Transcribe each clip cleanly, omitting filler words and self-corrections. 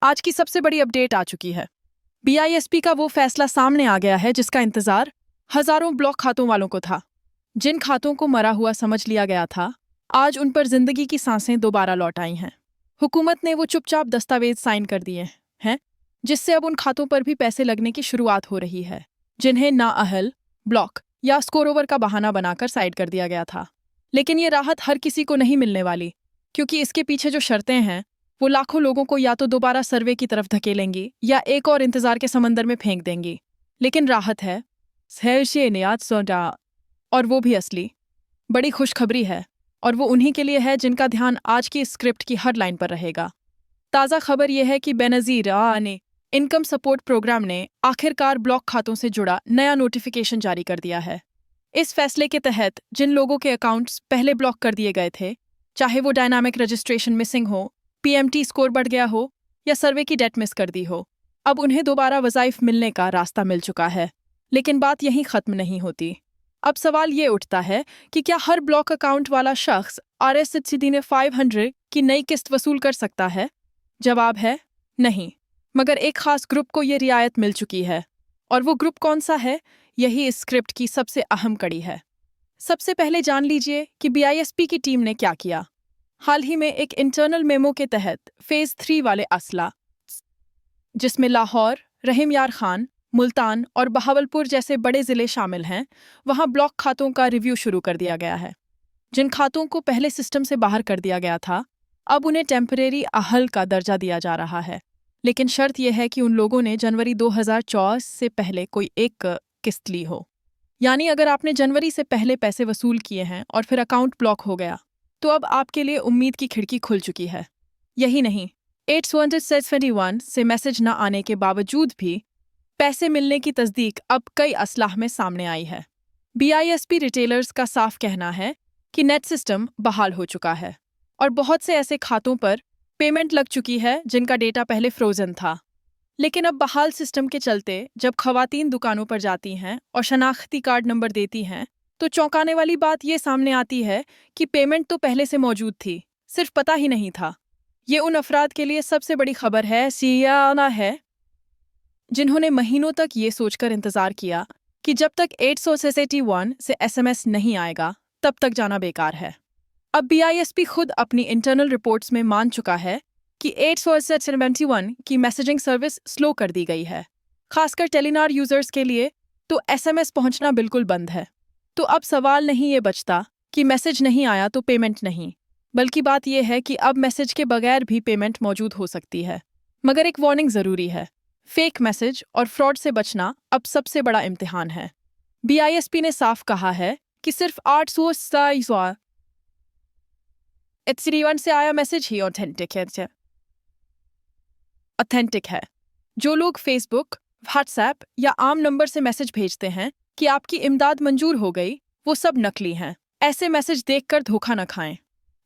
आज की सबसे बड़ी अपडेट आ चुकी है। बीआईएसपी का वो फैसला सामने आ गया है जिसका इंतजार हजारों ब्लॉक खातों वालों को था। जिन खातों को मरा हुआ समझ लिया गया था, आज उन पर जिंदगी की सांसें दोबारा लौट आई हैं। हुकूमत ने वो चुपचाप दस्तावेज साइन कर दिए हैं, जिससे अब उन खातों पर भी पैसे लगने की शुरुआत हो रही है, जिन्हें नाअहल, ब्लॉक या स्कोर ओवर का बहाना बनाकर साइड कर दिया गया था। लेकिन ये राहत हर किसी को नहीं मिलने वाली, क्योंकि इसके पीछे जो शर्तें हैं वो लाखों लोगों को या तो दोबारा सर्वे की तरफ धकेलेंगी या एक और इंतजार के समंदर में फेंक देंगी। लेकिन राहत है, और वो भी असली बड़ी खुशखबरी है, और वो उन्हीं के लिए है जिनका ध्यान आज की स्क्रिप्ट की हर लाइन पर रहेगा। ताज़ा खबर यह है कि बेनज़ीर ने इनकम सपोर्ट प्रोग्राम ने आखिरकार ब्लॉक खातों से जुड़ा नया नोटिफिकेशन जारी कर दिया है। इस फैसले के तहत जिन लोगों के अकाउंट्स पहले ब्लॉक कर दिए गए थे, चाहे वो डायनामिक रजिस्ट्रेशन मिसिंग हो, पीएमटी स्कोर बढ़ गया हो या सर्वे की डेट मिस कर दी हो, अब उन्हें दोबारा वज़ाइफ मिलने का रास्ता मिल चुका है। लेकिन बात यहीं ख़त्म नहीं होती। अब सवाल ये उठता है कि क्या हर ब्लॉक अकाउंट वाला शख्स RSCD ने 500 की नई किस्त वसूल कर सकता है? जवाब है नहीं, मगर एक खास ग्रुप को ये रियायत मिल चुकी है। और वो ग्रुप कौन सा है, यही इस स्क्रिप्ट की सबसे अहम कड़ी है। सबसे पहले जान लीजिए कि बीआईएसपी की टीम ने क्या किया। हाल ही में एक इंटरनल मेमो के तहत फेज 3 वाले असला, जिसमें लाहौर, रहीम यार खान, मुल्तान और बहावलपुर जैसे बड़े जिले शामिल हैं, वहां ब्लॉक खातों का रिव्यू शुरू कर दिया गया है। जिन खातों को पहले सिस्टम से बाहर कर दिया गया था, अब उन्हें टेम्परेरी अहल का दर्जा दिया जा रहा है। लेकिन शर्त यह है कि उन लोगों ने जनवरी 2024 से पहले कोई एक किस्त ली हो। यानी अगर आपने जनवरी से पहले पैसे वसूल किए हैं और फिर अकाउंट ब्लॉक हो गया, तो अब आपके लिए उम्मीद की खिड़की खुल चुकी है। यही नहीं, 821 से मैसेज न आने के बावजूद भी पैसे मिलने की तस्दीक अब कई असलाह में सामने आई है। बीआईएसपी रिटेलर्स का साफ कहना है कि नेट सिस्टम बहाल हो चुका है और बहुत से ऐसे खातों पर पेमेंट लग चुकी है जिनका डेटा पहले फ्रोजन था। लेकिन अब बहाल सिस्टम के चलते जब खवातीन दुकानों पर जाती हैं और शनाख्ती कार्ड नंबर देती हैं, तो चौंकाने वाली बात ये सामने आती है कि पेमेंट तो पहले से मौजूद थी, सिर्फ पता ही नहीं था। ये उन अफराद के लिए सबसे बड़ी खबर है, सियाना है, जिन्होंने महीनों तक ये सोचकर इंतजार किया कि जब तक 861 से SMS नहीं आएगा तब तक जाना बेकार है। अब बीआईएसपी खुद अपनी इंटरनल रिपोर्ट्स में मान चुका है कि 871 की मैसेजिंग सर्विस स्लो कर दी गई है। खासकर टेलीनार यूजर्स के लिए तो SMS पहुंचना बिल्कुल बंद है। तो अब सवाल नहीं ये बचता कि मैसेज नहीं आया तो पेमेंट नहीं, बल्कि बात यह है कि अब मैसेज के बगैर भी पेमेंट मौजूद हो सकती है। मगर एक वार्निंग ज़रूरी है, फेक मैसेज और फ्रॉड से बचना अब सबसे बड़ा इम्तिहान है। बीआईएसपी ने साफ कहा है कि सिर्फ 861 से आया मैसेज ही ऑथेंटिक है। जो लोग फेसबुक, व्हाट्सएप या आम नंबर से मैसेज भेजते हैं कि आपकी इमदाद मंजूर हो गई, वो सब नकली हैं। ऐसे मैसेज देखकर धोखा न खाएं।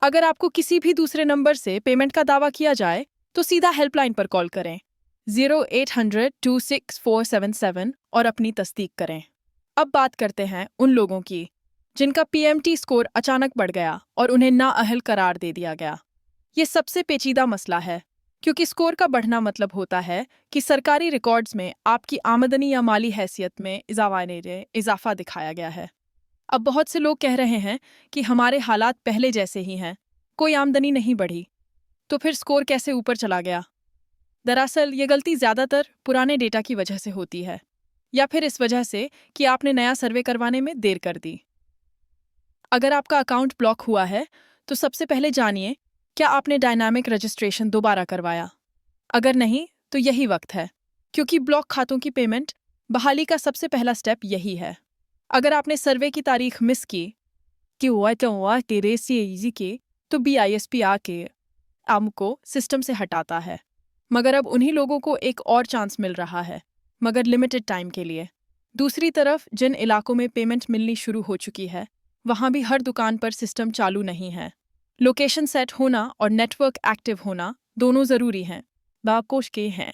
अगर आपको किसी भी दूसरे नंबर से पेमेंट का दावा किया जाए तो सीधा हेल्पलाइन पर कॉल करें 0800-26477 और अपनी तस्दीक करें। अब बात करते हैं उन लोगों की जिनका पीएमटी स्कोर अचानक बढ़ गया और उन्हें नाअहल करार दे दिया गया। ये सबसे पेचीदा मसला है, क्योंकि स्कोर का बढ़ना मतलब होता है कि सरकारी रिकॉर्ड्स में आपकी आमदनी या माली हैसियत में इजाफा दिखाया गया है। अब बहुत से लोग कह रहे हैं कि हमारे हालात पहले जैसे ही हैं, कोई आमदनी नहीं बढ़ी, तो फिर स्कोर कैसे ऊपर चला गया? दरअसल ये गलती ज़्यादातर पुराने डेटा की वजह से होती है, या फिर इस वजह से कि आपने नया सर्वे करवाने में देर कर दी। अगर आपका अकाउंट ब्लॉक हुआ है तो सबसे पहले जानिए, क्या आपने डायनामिक रजिस्ट्रेशन दोबारा करवाया? अगर नहीं तो यही वक्त है, क्योंकि ब्लॉक खातों की पेमेंट बहाली का सबसे पहला स्टेप यही है। अगर आपने सर्वे की तारीख मिस की तो बीआईएसपी आके आपको सिस्टम से हटाता है। मगर अब उन्हीं लोगों को एक और चांस मिल रहा है, मगर लिमिटेड टाइम के लिए। दूसरी तरफ जिन इलाकों में पेमेंट मिलनी शुरू हो चुकी है, वहाँ भी हर दुकान पर सिस्टम चालू नहीं है। लोकेशन सेट होना और नेटवर्क एक्टिव होना दोनों ज़रूरी हैं, बाकोश के हैं।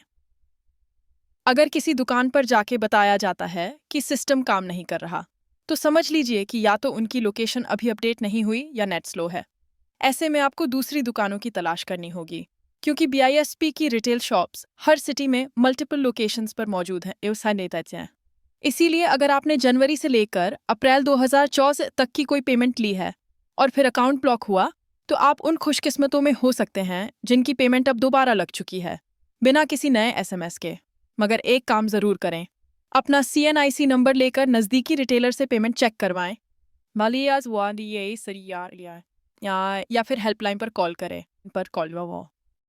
अगर किसी दुकान पर जाके बताया जाता है कि सिस्टम काम नहीं कर रहा, तो समझ लीजिए कि या तो उनकी लोकेशन अभी अपडेट नहीं हुई या नेट स्लो है। ऐसे में आपको दूसरी दुकानों की तलाश करनी होगी। क्योंकि BISP की रिटेल शॉप्स हर सिटी में मल्टीपल लोकेशंस पर मौजूद हैं व्यवसाय नेता हैं। इसीलिए अगर आपने जनवरी से लेकर अप्रैल 2024 तक की कोई पेमेंट ली है और फिर अकाउंट ब्लॉक हुआ, तो आप उन खुशकिस्मतों में हो सकते हैं जिनकी पेमेंट अब दोबारा लग चुकी है बिना किसी नए SMS के। मगर एक काम ज़रूर करें, अपना CNIC नंबर लेकर नज़दीकी रिटेलर से पेमेंट चेक करवाएं। या फिर हेल्पलाइन पर कॉल करें।